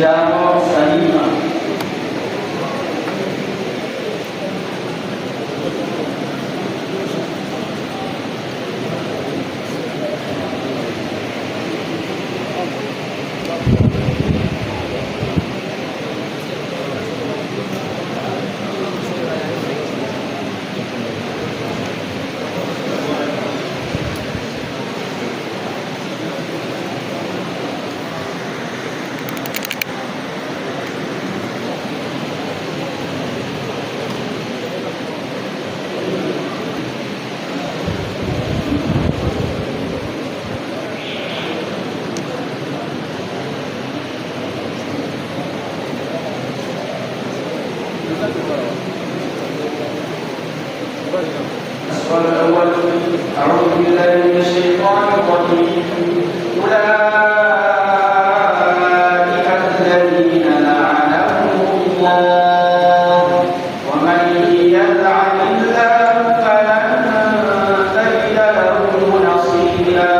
جامع سليمة. السؤال الأول: أعوذ بالله من الشيطان الرجيم. أولئك الذين لعنهم الله ومن يلعن الله فلن تجد له نصيرا.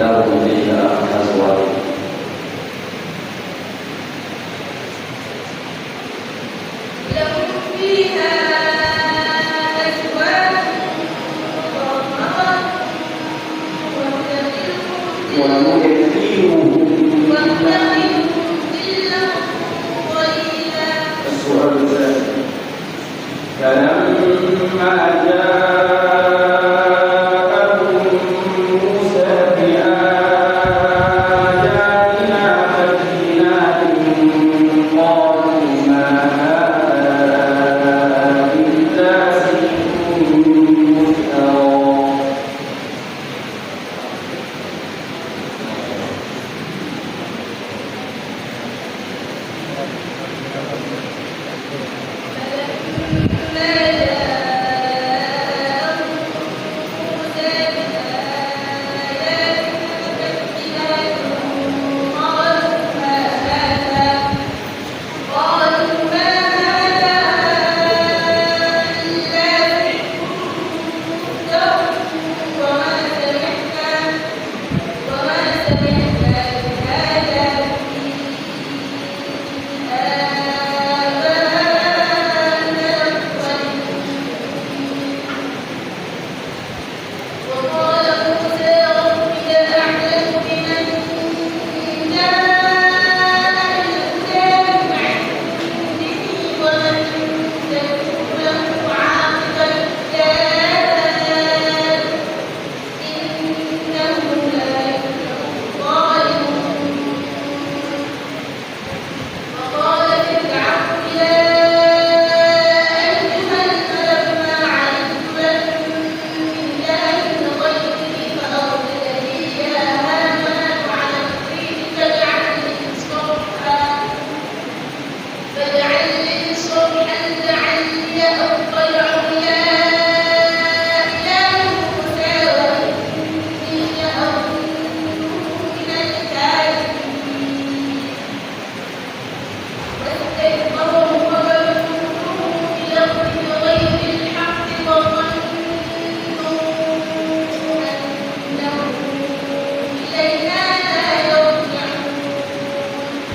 لهم فيها أزواج السؤال الثاني فلما جاءهم موسى بآياتنا بينات قالوا ما هذا إلا سحر مفترى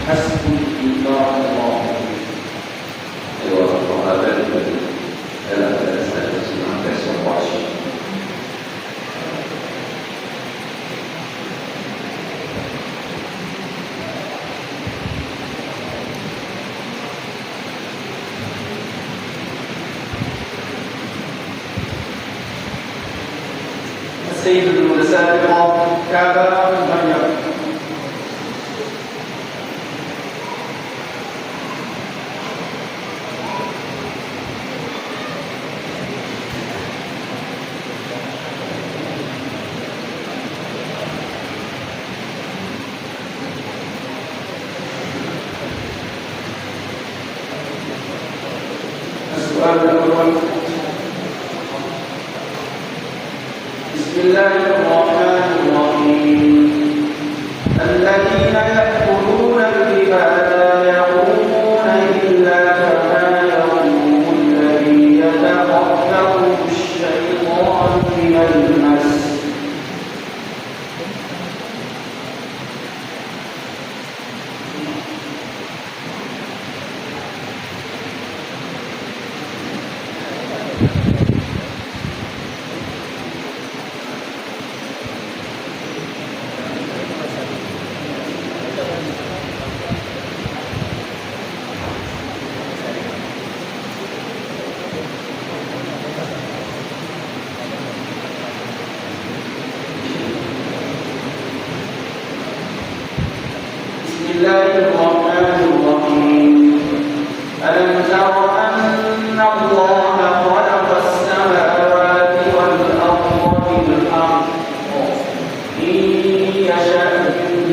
حسبي الله الله أيوة وهذا الذي لا تسأل عن كسر وعشي السيد المتسابق كعبة مريم السؤال الأول بسم الله الرحمن الرحيم الذين يأكلون الربا لا يقومون إلا كما يقوم الذي يتخبطه الشيطان من المس بسم الله الرحمن الرحيم ألم تر أن الله خلق السماوات والأرض بالحق إن يشأ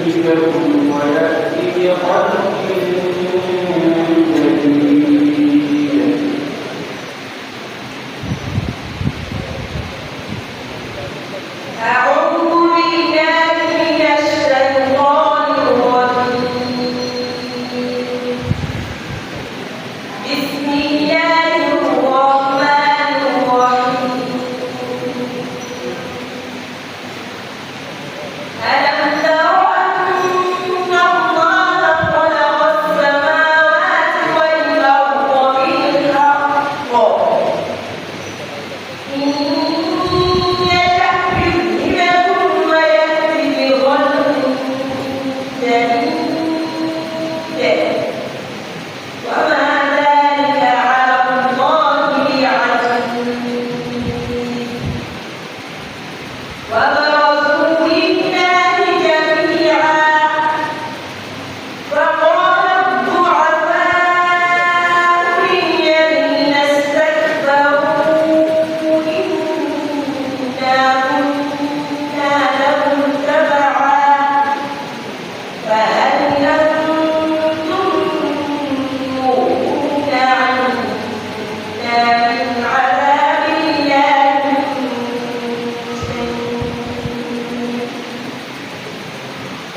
يذهبكم ويأتي بخلق جديد أعوذ بالله من الشيطان الرجيم بسم الله الرحمن الرحيم ألم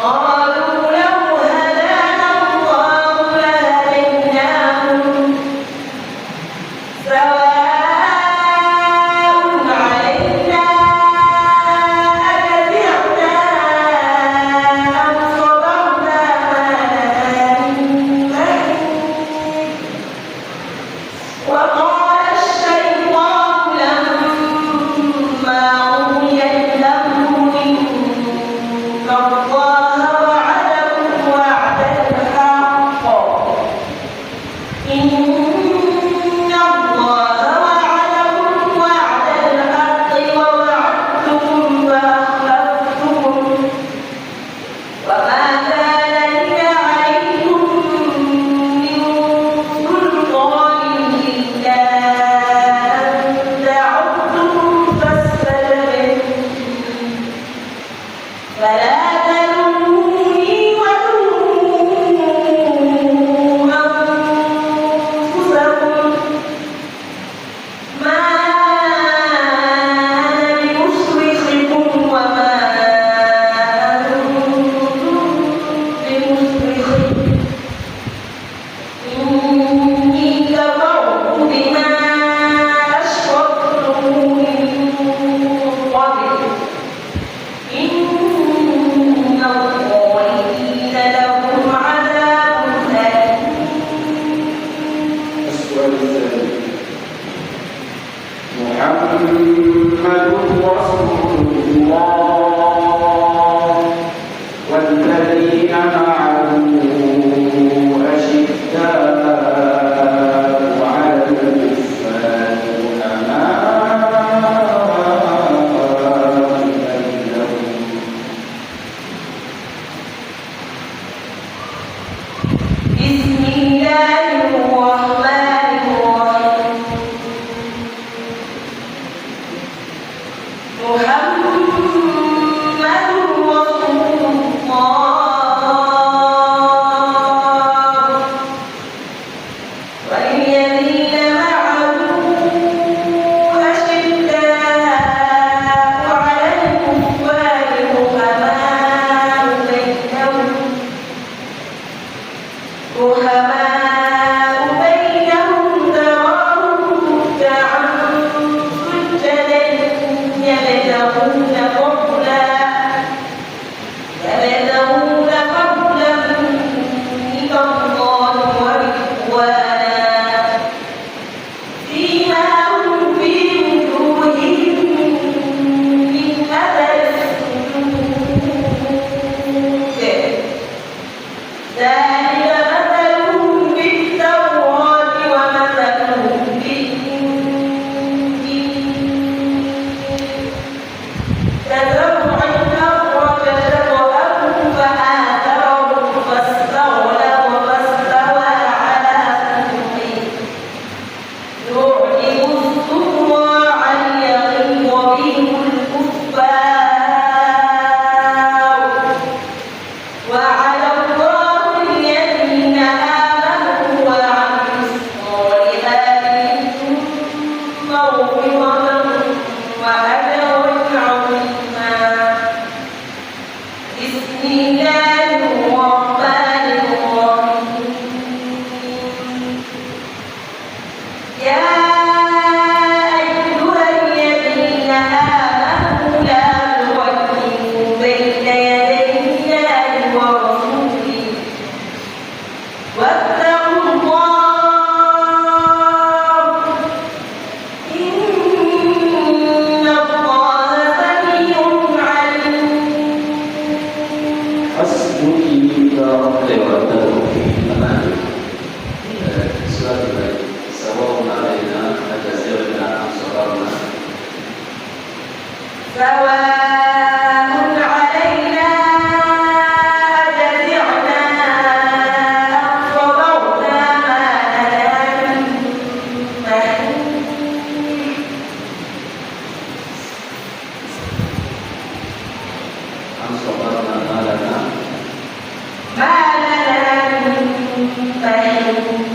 قالوا لو هدانا الله لهديناهم سواء علينا أجزعنا أم صبرنا ما لنا من محيص وقال الشيطان لما قضي الأمر إن الله وعدكم وعد الحق إن الله وعدكم وعد الحق ووعدتكم فأخلفتكم وما كان لي عليكم من سلطان إلا أن دعوتكم فاستجبتم فلا تلوموني ولوموا أنفسكم ما أنا بمصرخكم وما أنتم بمصرخي إني كفرت بما أشركتمون من قبل إن الظالمين لهم عذاب أليم السؤال الثاني محمد رسول الله والذين معه أشداء على الكفار رحماء بينهم بسم الله الرحمن الرحيم محمد رسول الله والذين معه أشداء على الكفار رحماء بينهم تراهم ركعا سجدا يبتغون فضلا من الله ورضوانا سيماهم في وجوههم من أثر السجود ذلك مثلهم في التوراة ومثلهم في الإنجيل كزرع أخرج شطأه فآزره فاستغلظ فاستوى على سوقه يعجب الزراع ليغيظ بهم الكفار وعلى الله الذين آمنوا وعملوا الصالحات منهم مغفرة وأجرا عظيما بسم الله الرحمن الرحيم يا أيها الذين آمنوا لا تقدموا بين يدي الله ورسوله واتقوا الله إن الله سميع عليم حسبك إذا ليعذبوا في الأمان سؤال سواء علينا أجزعنا أم صبرنا سواء علينا أجزعنا أم صبرنا ما لنا من محيص أم صبرنا ما لنا من محيص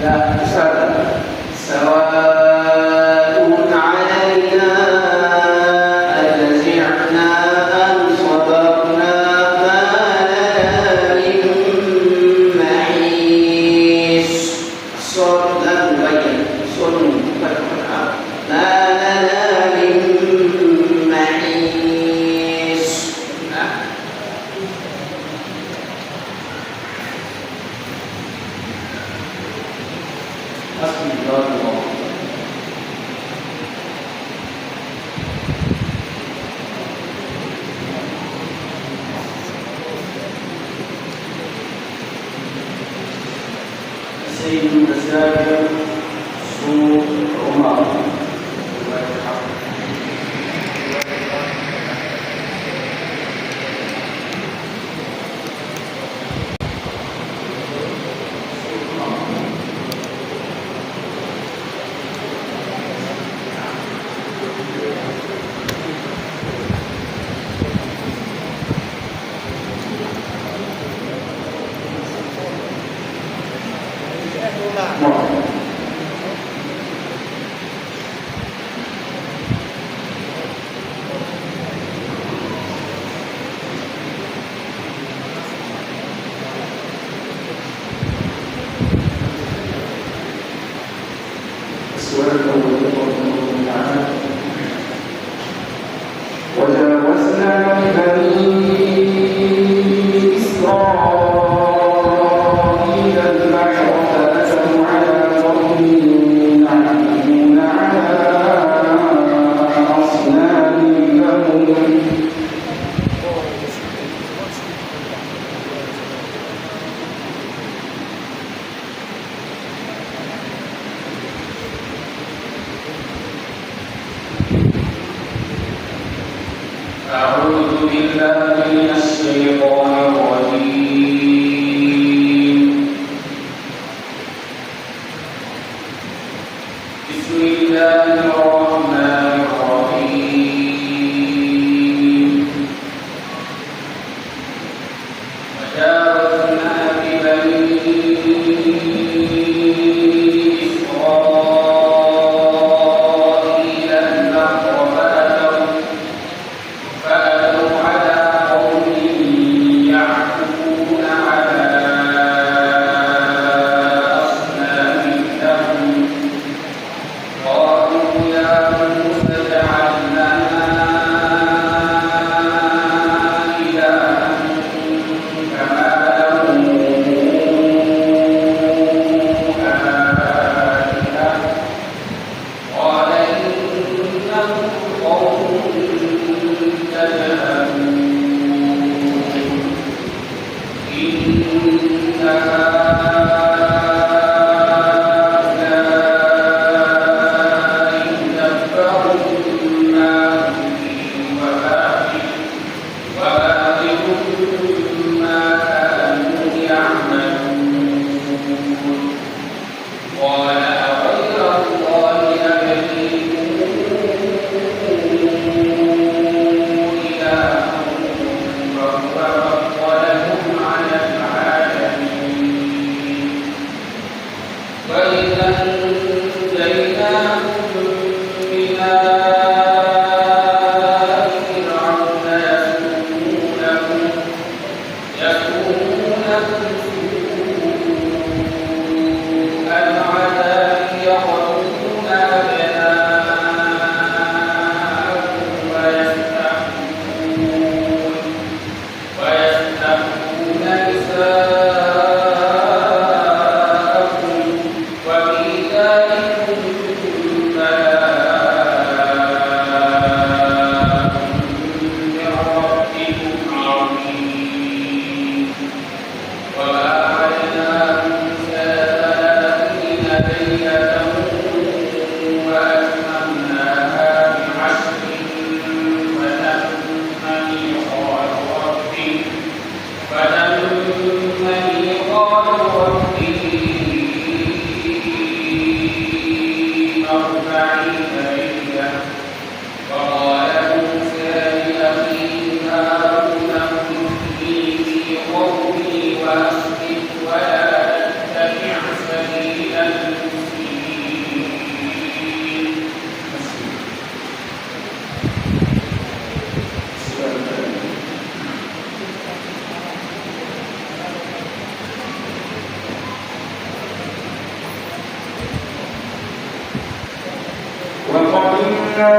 لا سواء وجاوزنا ببني إسرائيل البحر فأتوا على قوم يعكفون على أصنام لهم أعوذ بالله من الشيطان الرجيم بسم الله الرحمن الرحيم وجاوزنا ببني إسرائيل البحر فأتوا على قوم يعكفون على أصنام لهم قالوا يا موسى اجعل لنا إلها كما لهم آلهة قال إنهم قوم تجهلون إن هؤلاء متبر ما هم فيه وباطل ما كانوا يعملون قال أغير الله أبغيكم إلها وهو فضلكم على العالمين وإذا أنجيناكم من آل فرعون يسومونكم سوء العذاب يقتلون أبناءكم ويستحيون نساءكم وفي ذلكم بلاء من ربكم عظيم وواعدنا موسى 30 ليلة وأتممناها بعشر فتم ميقات ربه 40 ليلة وقال موسى لأخيه هارون اخلفني في قومي وأصلح ولا تتبع سبيل المفسدين وقدمنا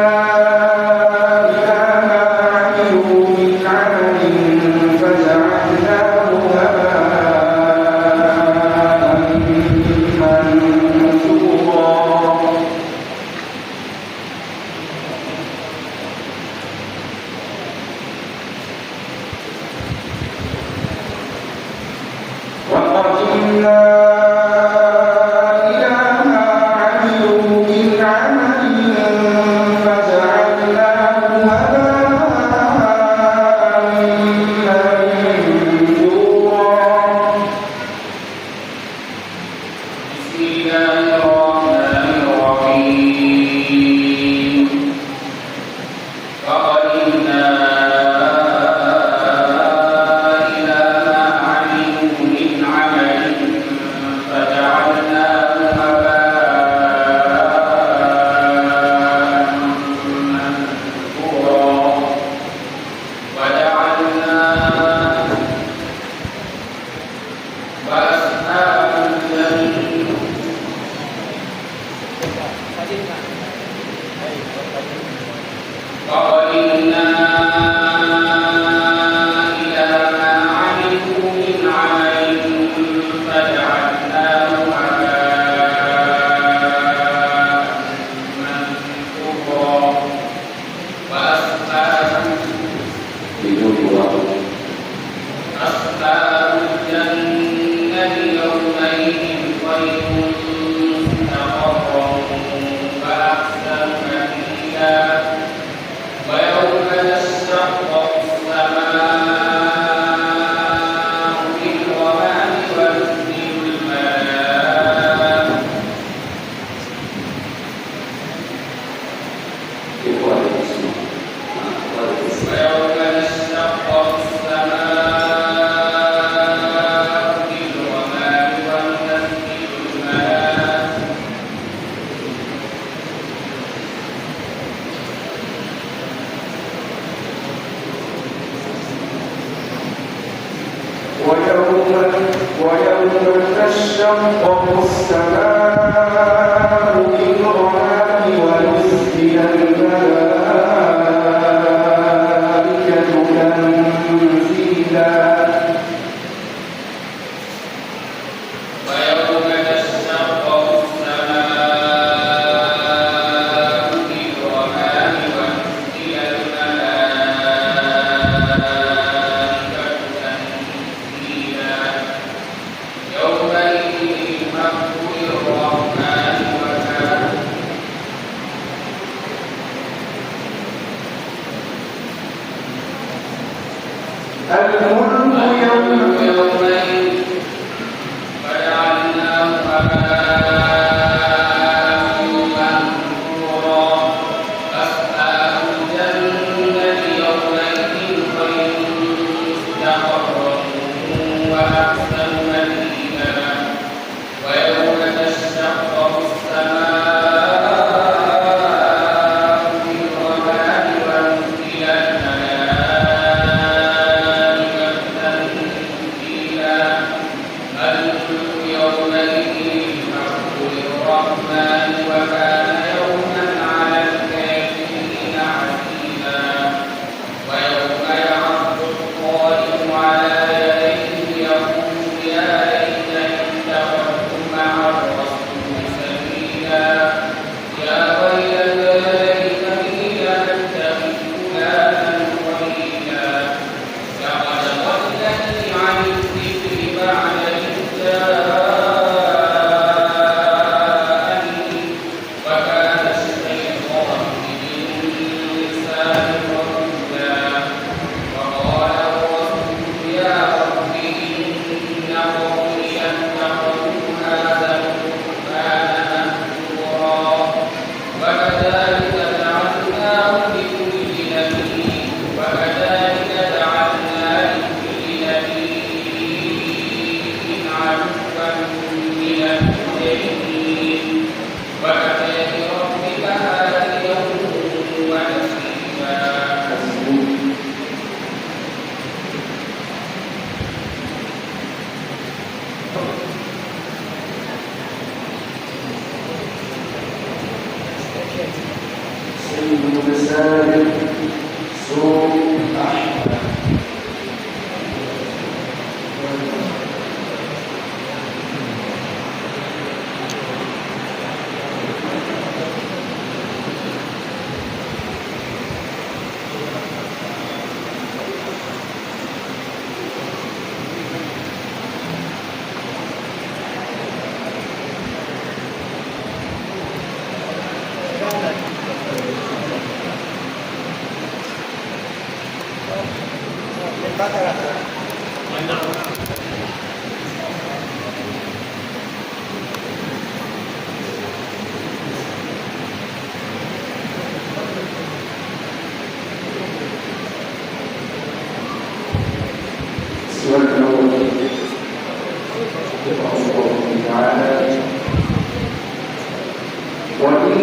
إلى ما عملوا من عمل فجعلناه هباء منثورا وقدمنا إلى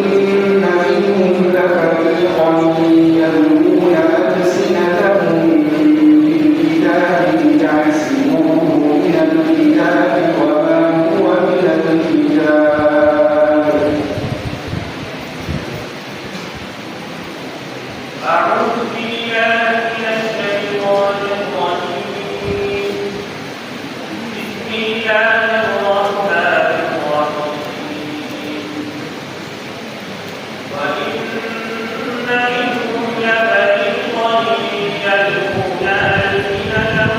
منهم لفريقا يلوون ألسنتهم بالكتاب لتحسبوه من الكتاب وما هو من الكتاب. أعوذ بالله من الشيطان الرجيم. بسم الله الرحمن الرحيم. وإن منهم لفريقا يلوون ألسنتهم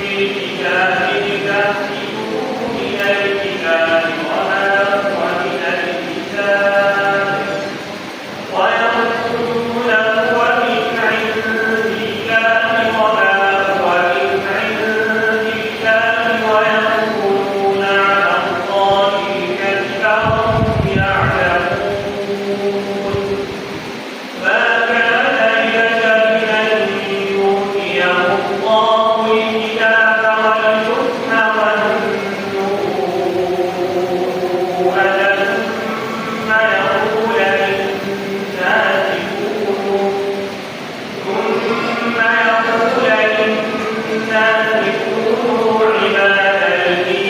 بالكتاب لتحسبوه من الكتاب وما هو من الكتاب ويقولون هو من عند الله وما هو من عند الله ويقولون على الله الكذب وهم يعلمون. ما كان لبشر أن يؤتيه الله الكتاب والحكم والنبوءة ثم يقول للناس كونوا عبادا لي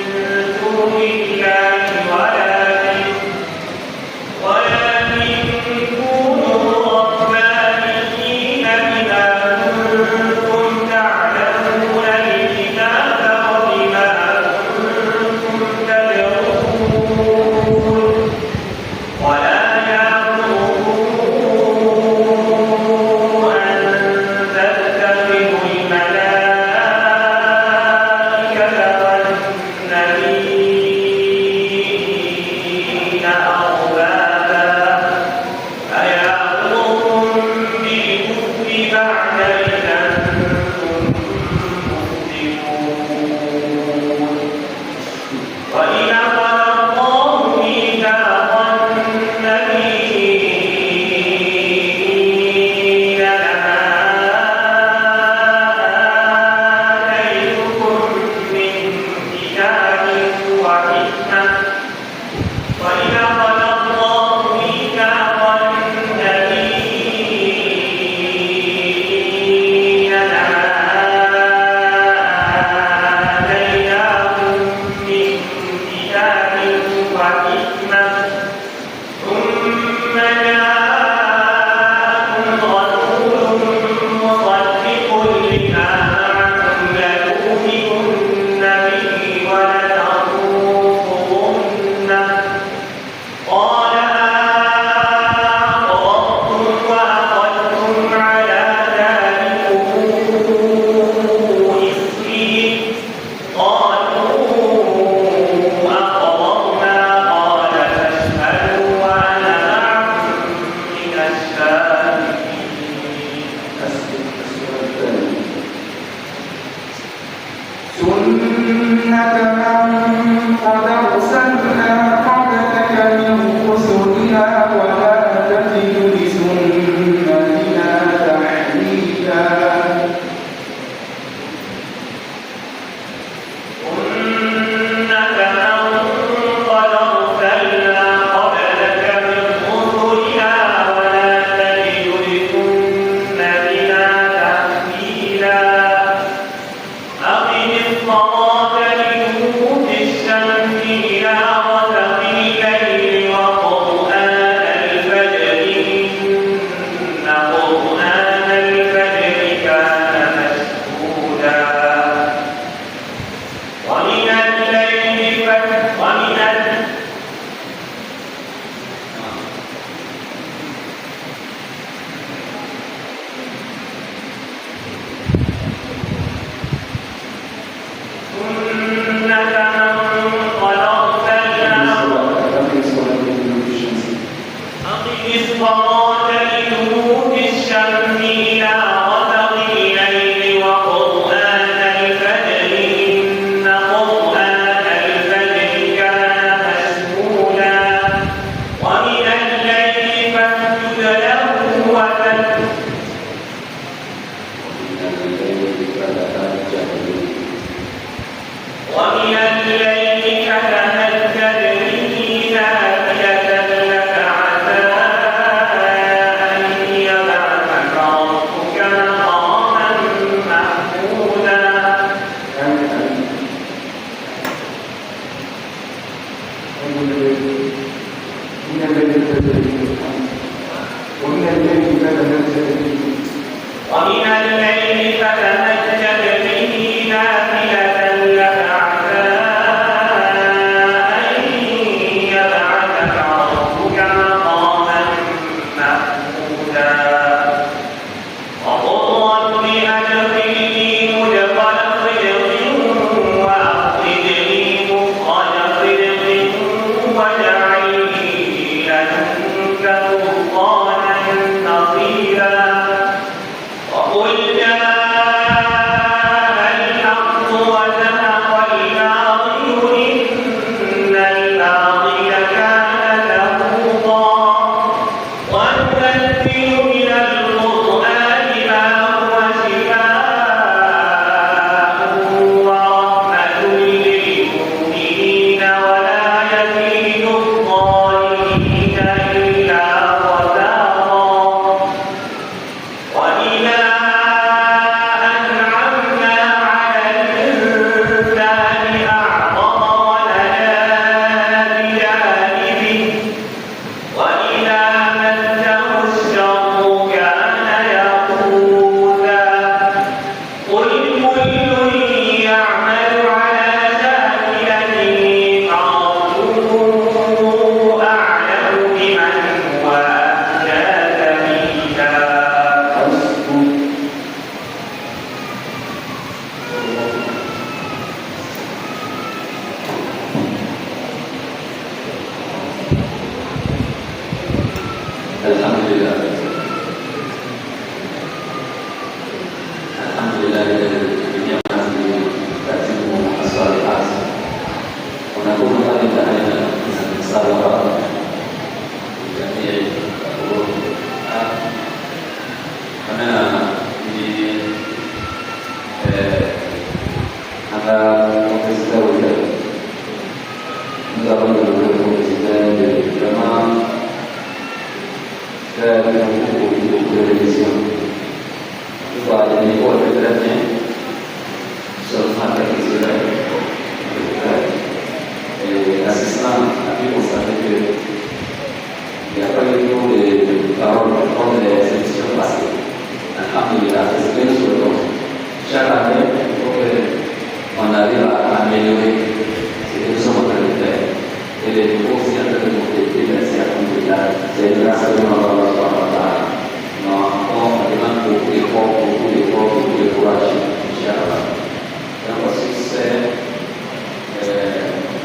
من دون الله ولكن كونوا ربانيين بما كنتم تعلمون الكتاب وبما كنتم تدرسون ولا يأمروا أن تتخذوا الملائكة والنبيين أربابا أيأمركم بالكفر بعد إذ أنتم مسلمون. وإذا أخذ الله ميثاق النبيين لما آتيتكم من كتاب وحكمة وإذا أخذ الله ميثاق النبيين لما آتيناكم من كتاب وحكمة ثم جاءكم رسول مصدق لما معكم لتؤمنن به ولتنصرنه قال أقررتم وأخذتم على ذلكم إصري قالوا أقررنا قال فاشهدوا وأنا معكم من الشاهدين. سنة من قد أرسلنا قبلك من رسلنا ولا تجد لسنتنا تحويلا. سنة من قد أرسلنا قبلك من رسلنا ولا تجد لسنتنا تحويلا. أقم الصلاة لدلوك ومن الليل فتهجد به نافلة لك عسى أن يبعثك ربك مقاما محمودا وقل رب أدخلني مدخل صدق وأخرجني مخرج صدق واجعل لي لدنك سلطانا نصيرا وقل جاء الحق وزهق الباطل إن الباطل كان زهوقا وننزل من القرآن ما هو شفاء ورحمة للمؤمنين ولا يزيد الظالمين إلا خسارا وإذا أنعمنا على الإنسان أعرض ونأى بجانبه وإذا مسه الشر كان يئوسا قل كل يعمل على شاكلته فربه أعلم بمن هو أهدى سبيلا Alhamdulillah. Alhamdulillah dengan kasihmu as-salihat. ونقول هذه الآية من السابقة جميع karena di antara presiden dan presiden dari Jerman dan televisi itu ada di bawah beratnya selama Israel asistan tapi mustahil dia perlu taruh de selección básica alhamdulillah sesuai sudah syaratnya untuk mandiri a melhorar itu semua terlibat ele fosse a terlibat se alhamdulillah saya merasa Allah Subhanahu wa taala no dengan bukti kurasi insyaallah dan proses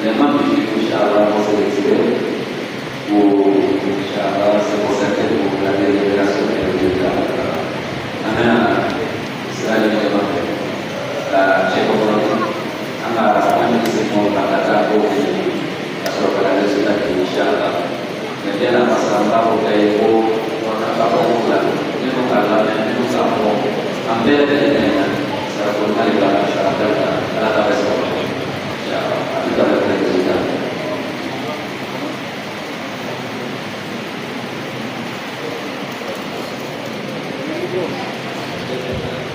memang insyaallah masih existir insyaallah semoga kita berada di generasi yang juga karena Israel memang cekok angka semuanya semua kata-kata asal pada sudah insyaallah jadi anak masalah tahu kayak orang tahu lah ini mengalami ini sama ambil dengan serapun kali dalam masyarakat ada respon insyaallah kita akan teruskan Thank you.